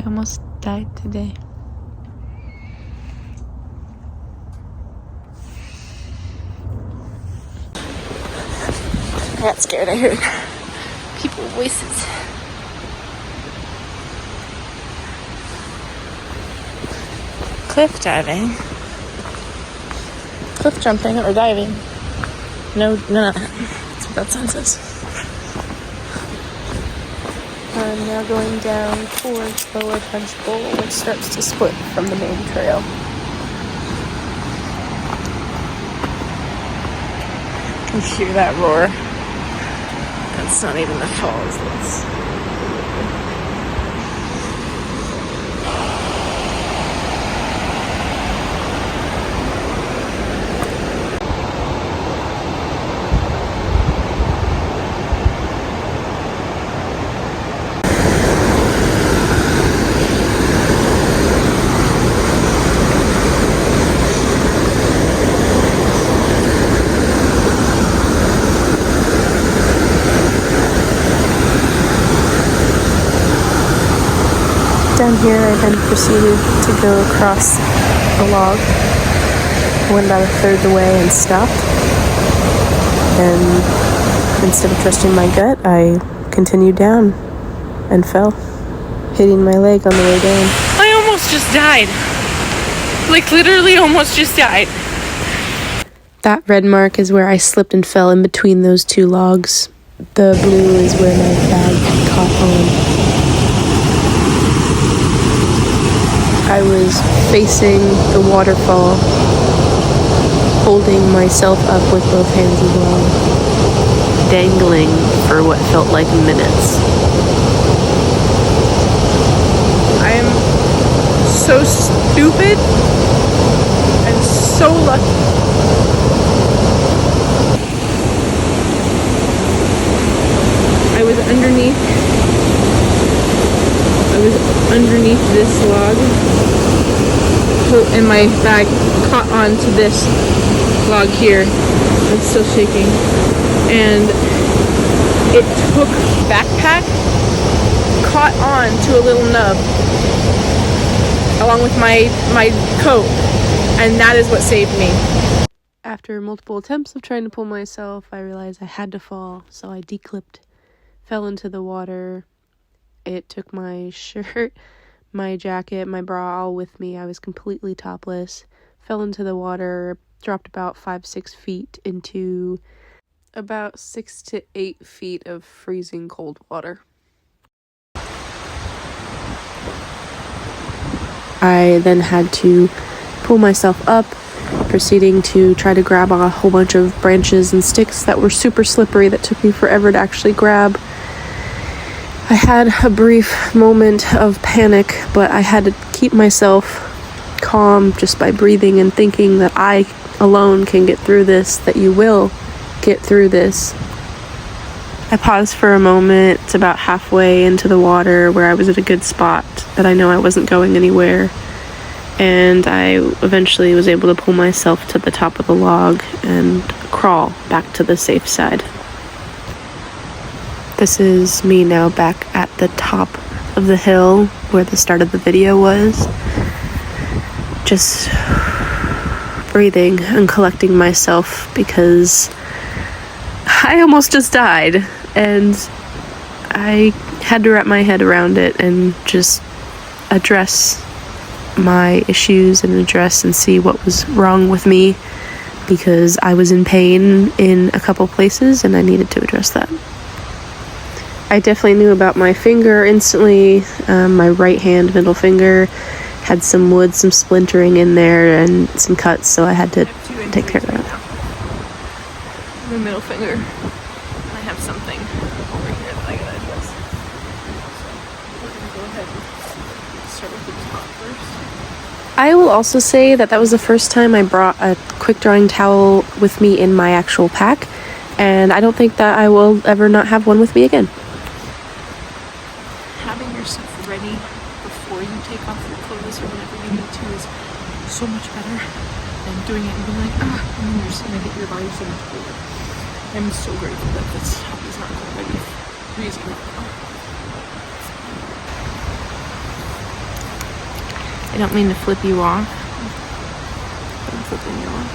almost died today. I got scared. I heard people's voices. Cliff diving. Cliff jumping or diving. No. That's what that sign says. I'm now going down towards Lower Punch Bowl, which starts to split from the main trail. You hear that roar? That's not even the falls. That's... Down here, I then proceeded to go across the log. I went about a third the way and stopped. And instead of trusting my gut, I continued down and fell, hitting my leg on the way down. I almost just died. Like, literally almost just died. That red mark is where I slipped and fell in between those two logs. The blue is where my bag caught on. I was facing the waterfall, holding myself up with both hands as well, dangling for what felt like minutes. I am so stupid and so lucky. I was underneath this log, and my bag caught onto this log here. I'm still shaking. And it took backpack, caught on to a little nub, along with my coat, and that is what saved me. After multiple attempts of trying to pull myself, I realized I had to fall, so I declipped, fell into the water. It took my shirt, my jacket, my bra all with me. I was completely topless, fell into the water, dropped about 5-6 feet into about 6 to 8 feet of freezing cold water. I then had to pull myself up, proceeding to try to grab a whole bunch of branches and sticks that were super slippery that took me forever to actually grab. I had a brief moment of panic, but I had to keep myself calm just by breathing and thinking that I alone can get through this, that you will get through this. I paused for a moment. It's about halfway into the water where I was at a good spot that I know I wasn't going anywhere. And I eventually was able to pull myself to the top of the log and crawl back to the safe side. This is me now back at the top of the hill where the start of the video was. Just breathing and collecting myself because I almost just died and I had to wrap my head around it and just address my issues and address and see what was wrong with me because I was in pain in a couple places and I needed to address that. I definitely knew about my finger instantly. My right hand, middle finger, had some wood, some splintering in there, and some cuts, so I had to take care of that. My middle finger, I have something over here that I gotta address. So we're gonna go ahead and start with the top first. I will also say that was the first time I brought a quick drying towel with me in my actual pack, and I don't think that I will ever not have one with me again. Having yourself ready before you take off your clothes or whatever you need to is so much better than doing it and being like, and then you're just gonna get your body so much colder. I'm so grateful that this top is not cold. I'd be freezing right now. I don't mean to flip you off. I'm flipping you off.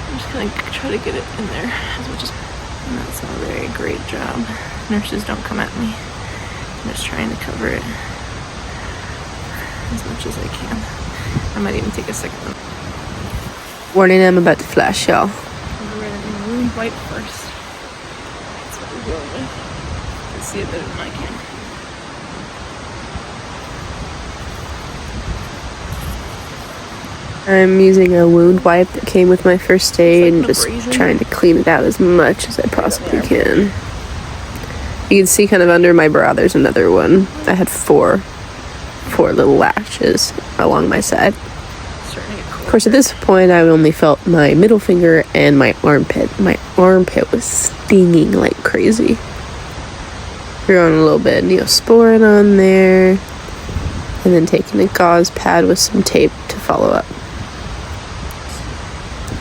I'm just gonna try to get it in there as much as. And that's not a very great job. Nurses don't come at me. I'm just trying to cover it as much as I can. I might even take a second one. Warning, I'm about to flash, y'all. We're gonna wound wipe first. That's what we're going with. I see it better than I can. I'm using a wound wipe that came with my first aid and just trying to clean it out as much as I possibly can. You can see kind of under my brow there's another one. I had four little lashes along my side. Of course, at this point I only felt my middle finger and my armpit. My armpit was stinging like crazy. Throwing a little bit of Neosporin on there, and then taking a gauze pad with some tape to follow up.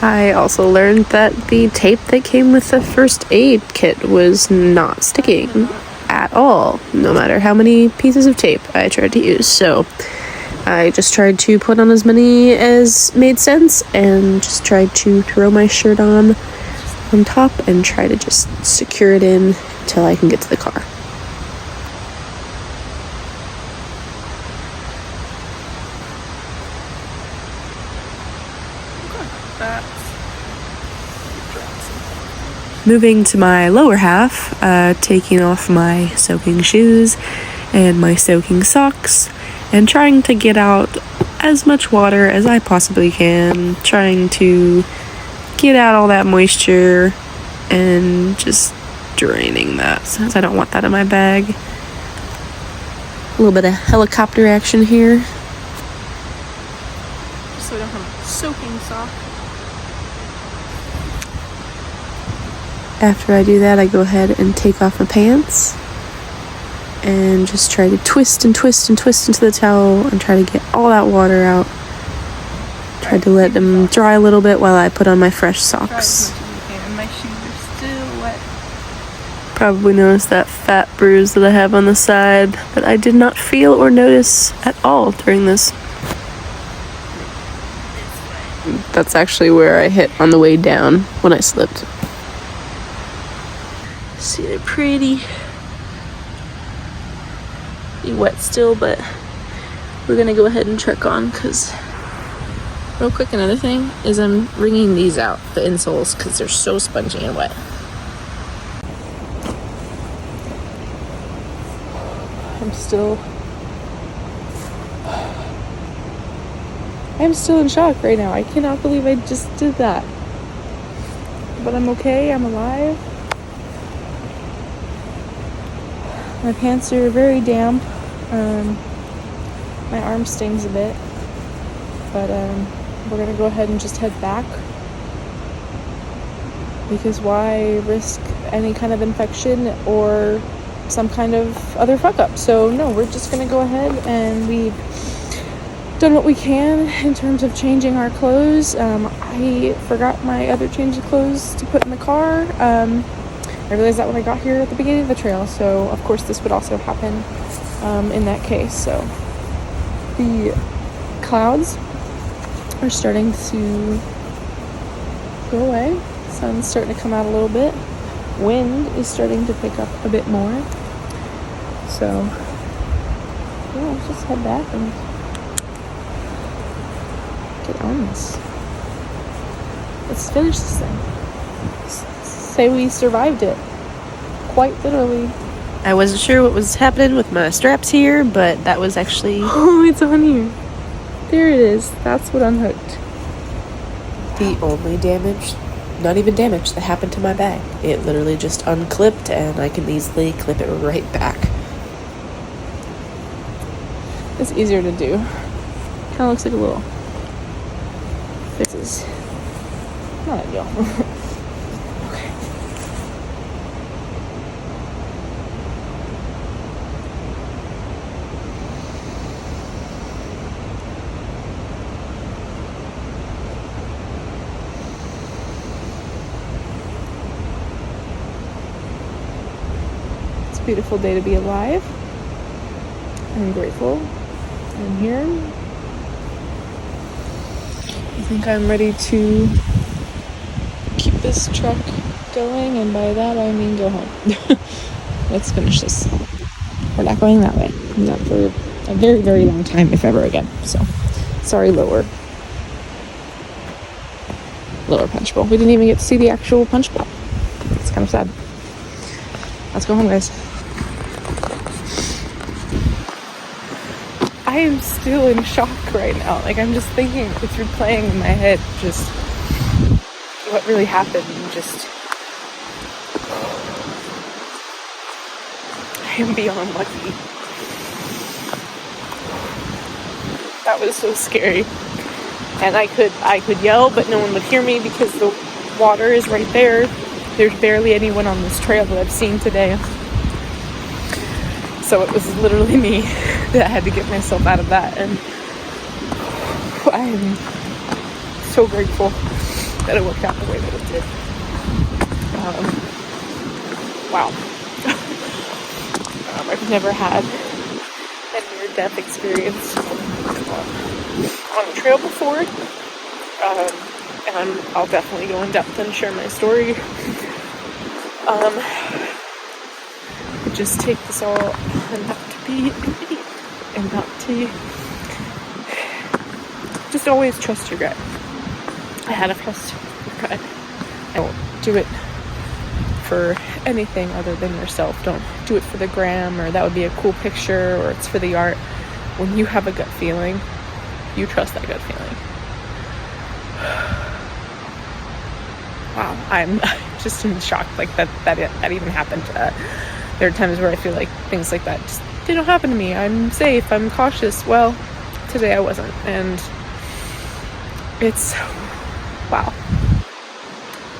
I also learned that the tape that came with the first aid kit was not sticking at all, no matter how many pieces of tape I tried to use. So I just tried to put on as many as made sense and just tried to throw my shirt on top and try to just secure it in until I can get to the car. Moving to my lower half, taking off my soaking shoes and my soaking socks and trying to get out as much water as I possibly can, trying to get out all that moisture and just draining that since I don't want that in my bag. A little bit of helicopter action here. Just so I don't have a soaking sock. After I do that, I go ahead and take off my pants and just try to twist and twist and twist into the towel and try to get all that water out. Try to let them dry a little bit while I put on my fresh socks. My shoes are still wet. Probably noticed that fat bruise that I have on the side that I did not feel or notice at all during this. That's actually where I hit on the way down when I slipped. See, they're pretty wet still, but we're gonna go ahead and trek on because real quick, another thing is I'm wringing these out, the insoles, because they're so spongy and wet. I'm still in shock right now. I cannot believe I just did that. But I'm okay, I'm alive. My pants are very damp. My arm stings a bit. But we're gonna go ahead and just head back. Because why risk any kind of infection or some kind of other fuck up? So no, we're just gonna go ahead, and we've done what we can in terms of changing our clothes. I forgot my other change of clothes to put in the car. I realized that when I got here at the beginning of the trail, so of course this would also happen in that case. So the clouds are starting to go away. Sun's starting to come out a little bit. Wind is starting to pick up a bit more. So yeah, let's just head back and get on this. Let's finish this thing. Say we survived it. Quite literally. I wasn't sure what was happening with my straps here, but that was actually... Oh, it's on here. There it is. That's what unhooked. The only damage, not even damage, that happened to my bag. It literally just unclipped, and I can easily clip it right back. It's easier to do. Kind of looks like a little... This is not ideal. Okay. It's a beautiful day to be alive. I'm grateful I'm here. I think I'm ready to keep this trek going, and by that I mean go home. Let's finish this. We're not going that way. Not for a very, very long time, if ever again. So, sorry, lower punch bowl. We didn't even get to see the actual punch bowl. It's kind of sad. Let's go home, guys. I am still in shock right now. Like, I'm just thinking, it's replaying in my head just what really happened. And just, I am beyond lucky. That was so scary. And I could yell, but no one would hear me because the water is right there. There's barely anyone on this trail that I've seen today. So it was literally me that had to get myself out of that. And I am so grateful that it worked out the way that it did. Wow. I've never had a near-death experience on a trail before. And I'll definitely go in depth and share my story. Just take this all and not to be an idiot and not to just always trust your gut. I had to trust your gut. I won't do it for anything other than yourself. Don't do it for the gram, or that would be a cool picture, or it's for the art. When you have a gut feeling, you trust that gut feeling. Wow, I'm just in shock like that even happened. There are times where I feel like things like that just, they don't happen to me. I'm safe, I'm cautious. Well, today I wasn't, and it's, wow.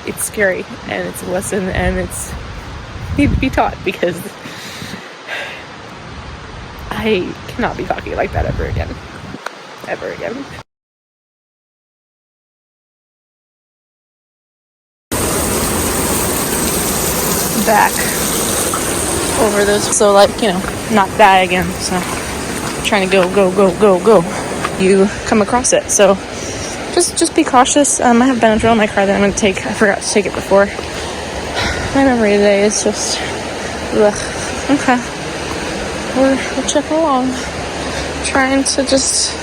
It's scary, and it's a lesson, and it's need to be taught, because I cannot be cocky like that ever again. Ever again. Back over those, so like, you know, not die again. So trying to go. You come across it, so just be cautious. I have Benadryl in my car that I'm gonna take. I forgot to take it before. My memory today is just ugh. Okay, we're chugging along, trying to just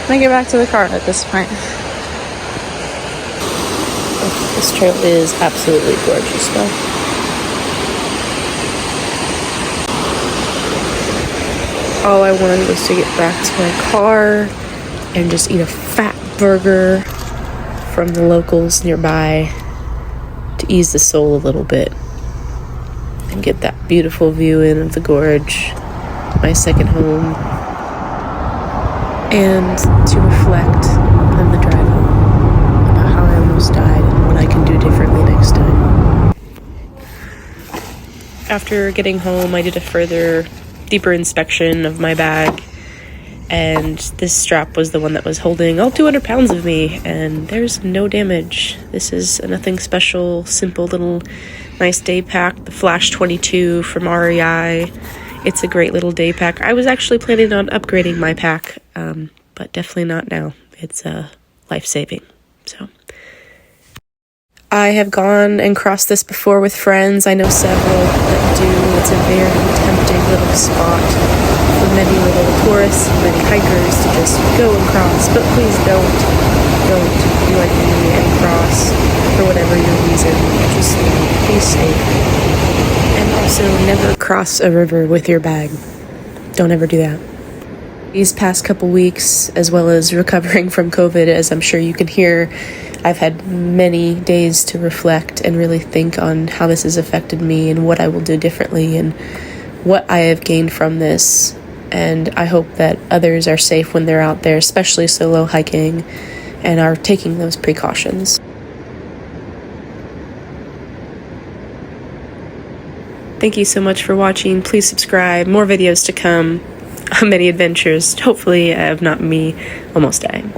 make it back to the car at this point. This trail is absolutely gorgeous though. All I wanted was to get back to my car and just eat a fat burger from the locals nearby to ease the soul a little bit and get that beautiful view in of the gorge, my second home, and to reflect on the drive home about how I almost died and what I can do differently next time. After getting home, I did a further deeper inspection of my bag, and this strap was the one that was holding all 200 pounds of me, and there's no damage. This is a nothing special, simple little nice day pack, the Flash 22 from REI. It's a great little day pack. I was actually planning on upgrading my pack, but definitely not now. It's life-saving. So I have gone and crossed this before with friends. I know several that do. It's a very tempting little spot for many little tourists and many hikers to just go and cross. But please don't do anything and cross for whatever your reason. Just be safe. And also never cross a river with your bag. Don't ever do that. These past couple weeks, as well as recovering from COVID, as I'm sure you can hear, I've had many days to reflect and really think on how this has affected me and what I will do differently and what I have gained from this. And I hope that others are safe when they're out there, especially solo hiking, and are taking those precautions. Thank you so much for watching. Please subscribe. More videos to come. Many adventures, hopefully of not me almost dying.